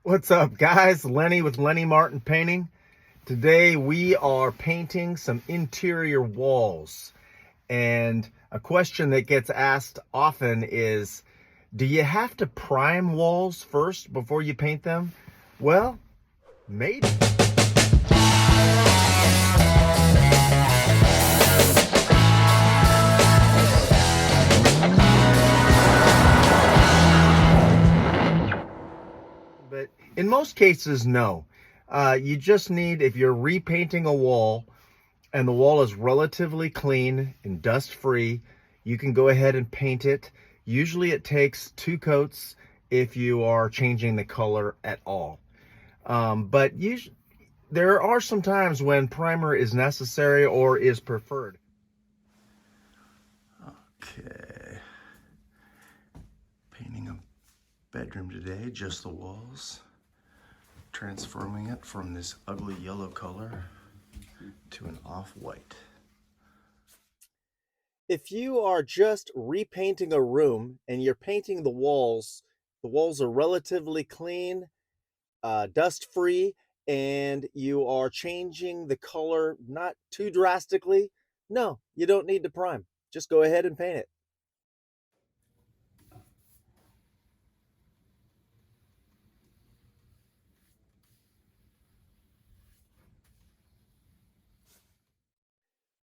What's up, guys? Lenny with Lenny Martin Painting. Today we are painting some interior walls. And a question that gets asked often is, do you have to prime walls first before you paint them? Well, maybe. But in most cases, no. You just need, if you're repainting a wall and the wall is relatively clean and dust free, you can go ahead and paint it. Usually it takes 2 coats if you are changing the color at all. But there are some times when primer is necessary or is preferred. Okay, painting a bedroom today, just the walls, transforming it from this ugly yellow color to an off-white. If you are just repainting a room and you're painting the walls are relatively clean, dust free, and you are changing the color not too drastically, no, you don't need to prime. Just go ahead and paint it.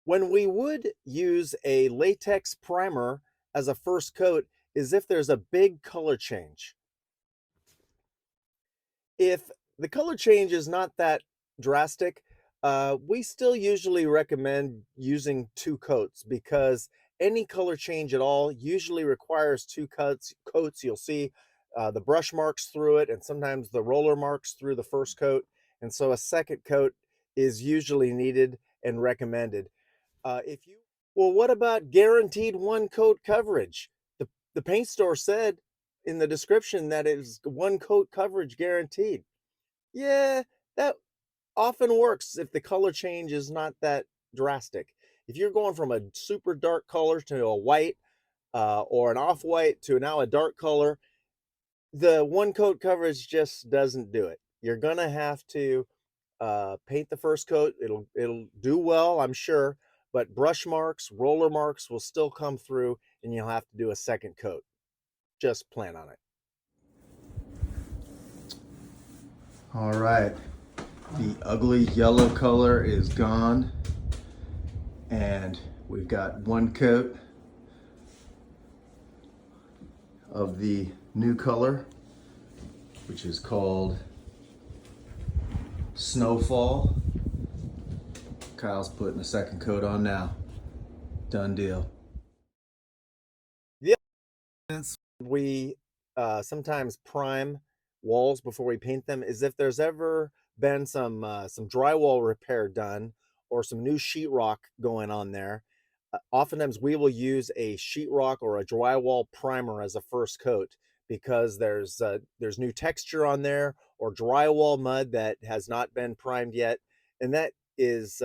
When we would use a latex primer as a first coat is if there's a big color change. If the color change is not that drastic, we still usually recommend using 2 coats because any color change at all usually requires 2 coats. You'll see the brush marks through it and sometimes the roller marks through the first coat. And so a second coat is usually needed and recommended. If you Well, what about guaranteed 1 coat coverage? The paint store said in the description that it is 1 coat coverage guaranteed. Yeah, that often works if the color change is not that drastic. If you're going from a super dark color to a white, or an off-white to now a dark color, the 1 coat coverage just doesn't do it. You're gonna have to paint the first coat. It'll do well, I'm sure, but brush marks, roller marks will still come through, and you'll have to do a second coat. Just plan on it. All right, the ugly yellow color is gone, and we've got 1 coat of the new color, which is called Snowfall. Kyle's putting a second coat on now. Done deal. Yeah, we sometimes prime walls before we paint them is if there's ever been some drywall repair done or some new sheetrock going on there. Oftentimes we will use a sheetrock or a drywall primer as a first coat because there's new texture on there or drywall mud that has not been primed yet, and that is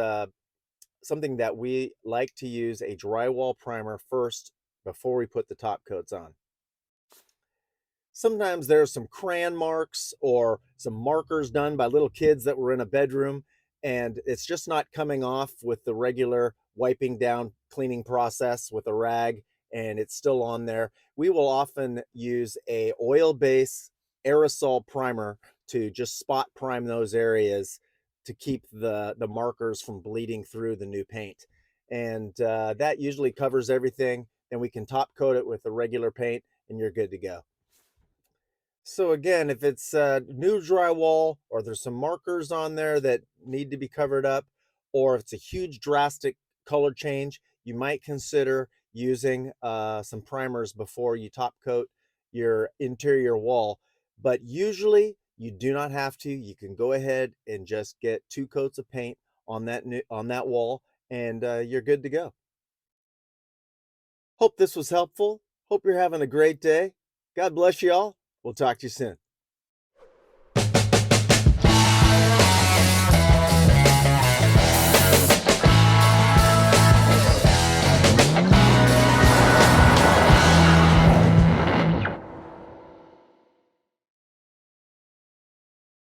something that we like to use a drywall primer first before we put the top coats on. Sometimes there's some crayon marks or some markers done by little kids that were in a bedroom, and it's just not coming off with the regular wiping down cleaning process with a rag, and it's still on there. We will often use a oil-based aerosol primer to just spot prime those areas to keep the markers from bleeding through the new paint. And that usually covers everything. Then we can top coat it with the regular paint and you're good to go. So again, if it's new drywall or there's some markers on there that need to be covered up, or if it's a huge drastic color change, you might consider using some primers before you top coat your interior wall. But usually you do not have to. You can go ahead and just get 2 coats of paint on that wall, and you're good to go. Hope this was helpful. Hope you're having a great day. God bless you all. We'll talk to you soon.